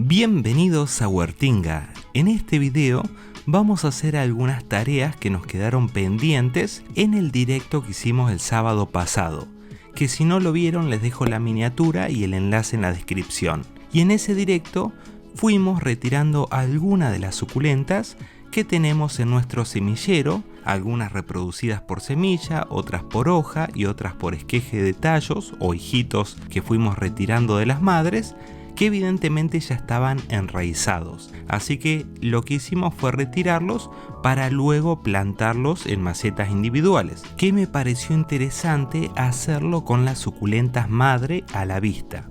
Bienvenidos a Huertinga. En este video vamos a hacer algunas tareas que nos quedaron pendientes en el directo que hicimos el sábado pasado, que si no lo vieron les dejo la miniatura y el enlace en la descripción. Y en ese directo fuimos retirando algunas de las suculentas que tenemos en nuestro semillero, algunas reproducidas por semilla, otras por hoja y otras por esqueje de tallos o hijitos que fuimos retirando de las madres, que evidentemente ya estaban enraizados. Así que lo que hicimos fue retirarlos para luego plantarlos en macetas individuales, que me pareció interesante hacerlo con las suculentas madre a la vista.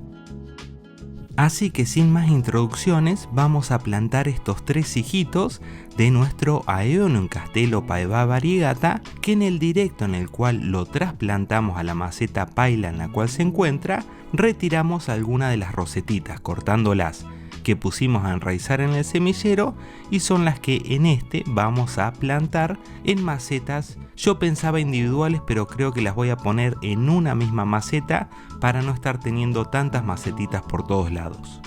Así que sin más introducciones vamos a plantar estos 3 hijitos de nuestro Aeonium Castelo Paebae variegata, que en el directo en el cual lo trasplantamos a la maceta paila en la cual se encuentra, retiramos algunas de las rosetitas cortándolas que pusimos a enraizar en el semillero y son las que en este vamos a plantar en macetas. Yo pensaba individuales, pero creo que las voy a poner en una misma maceta para no estar teniendo tantas macetitas por todos lados.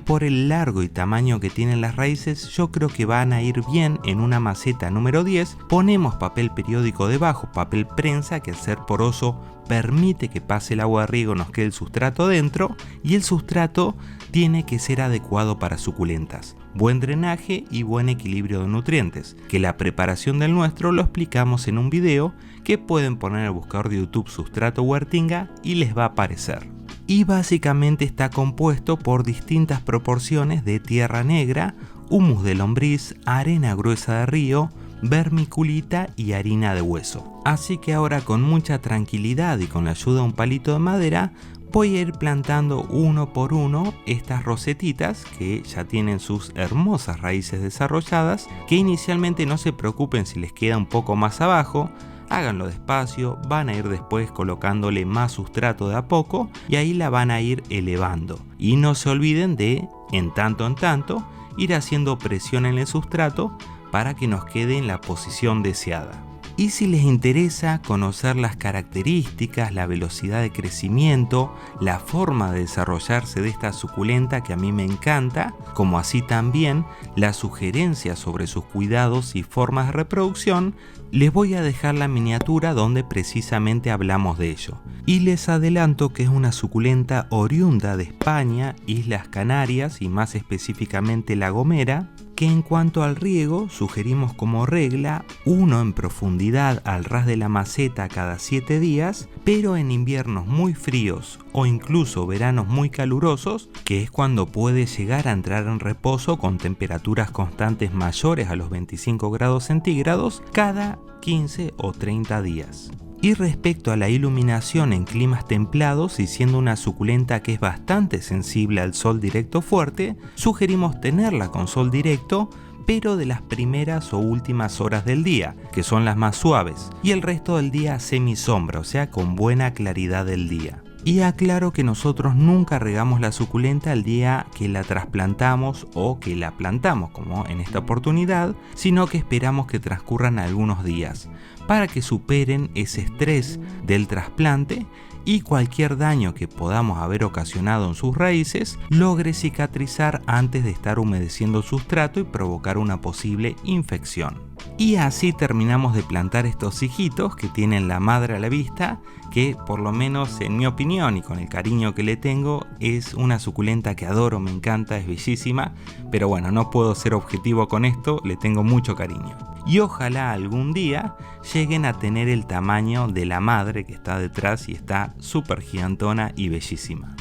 Por el largo y tamaño que tienen las raíces, yo creo que van a ir bien en una maceta número 10. Ponemos papel periódico debajo, papel prensa, que al ser poroso permite que pase el agua de riego, nos quede el sustrato dentro, y el sustrato tiene que ser adecuado para suculentas. Buen drenaje y buen equilibrio de nutrientes, que la preparación del nuestro lo explicamos en un video que pueden poner en el buscador de YouTube Sustrato Huertinga y les va a aparecer. Y básicamente está compuesto por distintas proporciones de tierra negra, humus de lombriz, arena gruesa de río, vermiculita y harina de hueso. Así que ahora con mucha tranquilidad y con la ayuda de un palito de madera voy a ir plantando uno por uno estas rosetitas que ya tienen sus hermosas raíces desarrolladas, que inicialmente no se preocupen si les queda un poco más abajo. Háganlo despacio, van a ir después colocándole más sustrato de a poco y ahí la van a ir elevando. Y no se olviden de, en tanto, ir haciendo presión en el sustrato para que nos quede en la posición deseada. Y si les interesa conocer las características, la velocidad de crecimiento, la forma de desarrollarse de esta suculenta que a mí me encanta, como así también las sugerencias sobre sus cuidados y formas de reproducción, les voy a dejar la miniatura donde precisamente hablamos de ello. Y les adelanto que es una suculenta oriunda de España, Islas Canarias y más específicamente La Gomera, que en cuanto al riego sugerimos como regla uno en profundidad al ras de la maceta cada 7 días, pero en inviernos muy fríos o incluso veranos muy calurosos, que es cuando puede llegar a entrar en reposo con temperaturas constantes mayores a los 25 grados centígrados cada 15 o 30 días. Y respecto a la iluminación en climas templados y siendo una suculenta que es bastante sensible al sol directo fuerte, sugerimos tenerla con sol directo, pero de las primeras o últimas horas del día, que son las más suaves, y el resto del día semisombra, o sea con buena claridad del día. Y aclaro que nosotros nunca regamos la suculenta el día que la trasplantamos o que la plantamos, como en esta oportunidad, sino que esperamos que transcurran algunos días, para que superen ese estrés del trasplante y cualquier daño que podamos haber ocasionado en sus raíces logre cicatrizar antes de estar humedeciendo el sustrato y provocar una posible infección. Y así terminamos de plantar estos hijitos que tienen la madre a la vista, que por lo menos en mi opinión y con el cariño que le tengo es una suculenta que adoro, me encanta, es bellísima, pero bueno, no puedo ser objetivo con esto, le tengo mucho cariño. Y ojalá algún día lleguen a tener el tamaño de la madre que está detrás y está súper gigantona y bellísima.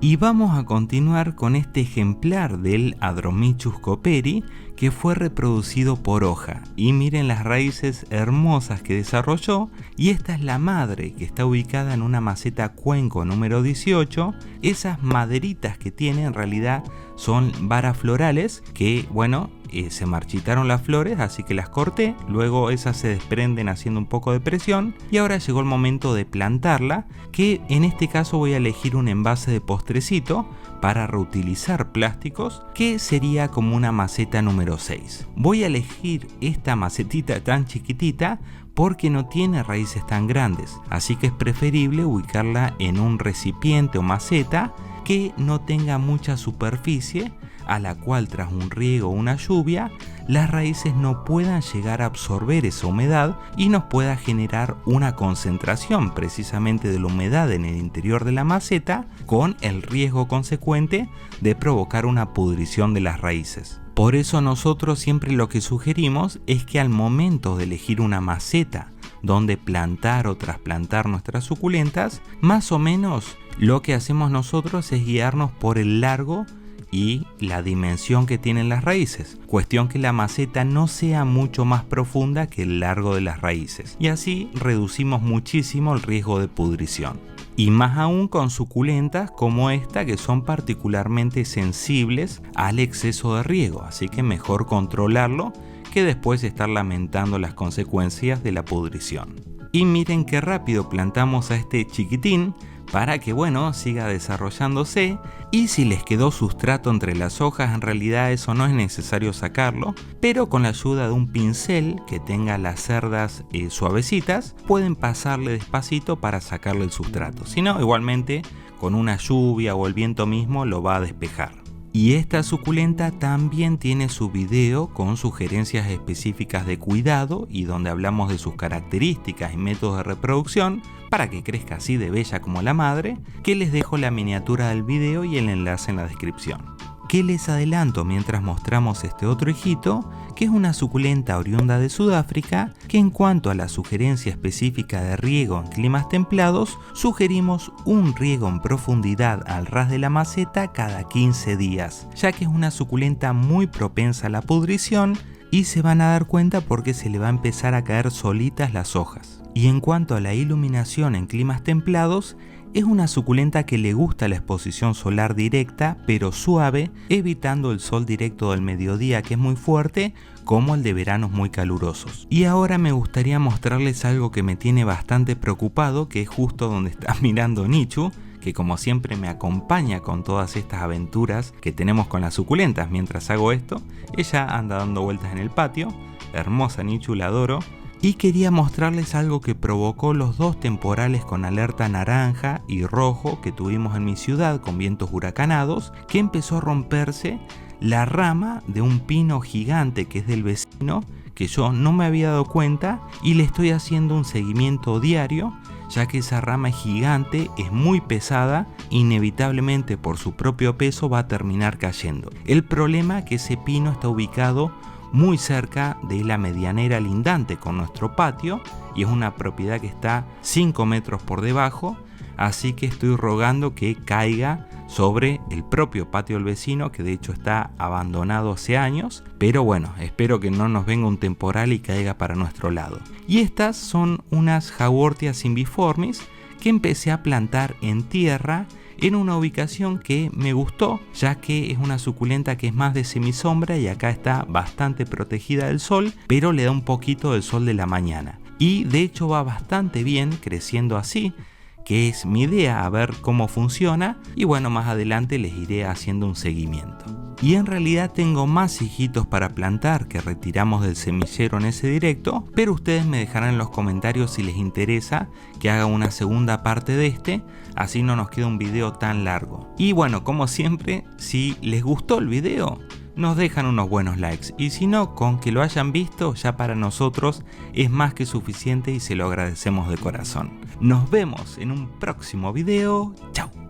Y vamos a continuar con este ejemplar del Adromichus cooperi que fue reproducido por hoja. Y miren las raíces hermosas que desarrolló. Y esta es la madre que está ubicada en una maceta cuenco número 18. Esas maderitas que tiene en realidad son varas florales que, bueno, se marchitaron las flores, así que las corté, luego esas se desprenden haciendo un poco de presión y ahora llegó el momento de plantarla, que en este caso voy a elegir un envase de postrecito para reutilizar plásticos, que sería como una maceta número 6. Voy a elegir esta macetita tan chiquitita porque no tiene raíces tan grandes, así que es preferible ubicarla en un recipiente o maceta que no tenga mucha superficie, a la cual tras un riego o una lluvia las raíces no puedan llegar a absorber esa humedad y nos pueda generar una concentración precisamente de la humedad en el interior de la maceta, con el riesgo consecuente de provocar una pudrición de las raíces. Por eso nosotros siempre lo que sugerimos es que al momento de elegir una maceta donde plantar o trasplantar nuestras suculentas, más o menos lo que hacemos nosotros es guiarnos por el largo y la dimensión que tienen las raíces, cuestión que la maceta no sea mucho más profunda que el largo de las raíces, y así reducimos muchísimo el riesgo de pudrición. Y más aún con suculentas como esta, que son particularmente sensibles al exceso de riego, así que mejor controlarlo que después estar lamentando las consecuencias de la pudrición. Y miren qué rápido plantamos a este chiquitín para que siga desarrollándose, y si les quedó sustrato entre las hojas, en realidad eso no es necesario sacarlo, pero con la ayuda de un pincel que tenga las cerdas suavecitas pueden pasarle despacito para sacarle el sustrato, si no igualmente con una lluvia o el viento mismo lo va a despejar. Y esta suculenta también tiene su video con sugerencias específicas de cuidado y donde hablamos de sus características y métodos de reproducción para que crezca así de bella como la madre, que les dejo la miniatura del video y el enlace en la descripción. ¿Qué les adelanto mientras mostramos este otro hijito? Que es una suculenta oriunda de Sudáfrica, que en cuanto a la sugerencia específica de riego en climas templados, sugerimos un riego en profundidad al ras de la maceta cada 15 días, ya que es una suculenta muy propensa a la pudrición y se van a dar cuenta porque se le va a empezar a caer solitas las hojas. Y en cuanto a la iluminación en climas templados, es una suculenta que le gusta la exposición solar directa, pero suave, evitando el sol directo del mediodía, que es muy fuerte, como el de veranos muy calurosos. Y ahora me gustaría mostrarles algo que me tiene bastante preocupado, que es justo donde está mirando Nichu, que como siempre me acompaña con todas estas aventuras que tenemos con las suculentas mientras hago esto. Ella anda dando vueltas en el patio, hermosa Nichu, la adoro. Y quería mostrarles algo que provocó los dos temporales con alerta naranja y rojo que tuvimos en mi ciudad con vientos huracanados, que empezó a romperse la rama de un pino gigante que es del vecino, que yo no me había dado cuenta y le estoy haciendo un seguimiento diario, ya que esa rama es gigante, es muy pesada, inevitablemente por su propio peso va a terminar cayendo. El problema es que ese pino está ubicado muy cerca de la medianera lindante con nuestro patio y es una propiedad que está 5 metros por debajo, así que estoy rogando que caiga sobre el propio patio del vecino, que de hecho está abandonado hace años, pero bueno, espero que no nos venga un temporal y caiga para nuestro lado. Y estas son unas Haworthia cymbiformis que empecé a plantar en tierra en una ubicación que me gustó, ya que es una suculenta que es más de semisombra y acá está bastante protegida del sol, pero le da un poquito del sol de la mañana. Y de hecho va bastante bien creciendo así, que es mi idea, a ver cómo funciona, y bueno, más adelante les iré haciendo un seguimiento. Y en realidad tengo más hijitos para plantar que retiramos del semillero en ese directo, pero ustedes me dejarán en los comentarios si les interesa que haga una segunda parte de este, así no nos queda un video tan largo. Y bueno, como siempre, si les gustó el video, nos dejan unos buenos likes, y si no, con que lo hayan visto ya para nosotros es más que suficiente y se lo agradecemos de corazón. Nos vemos en un próximo video. Chao.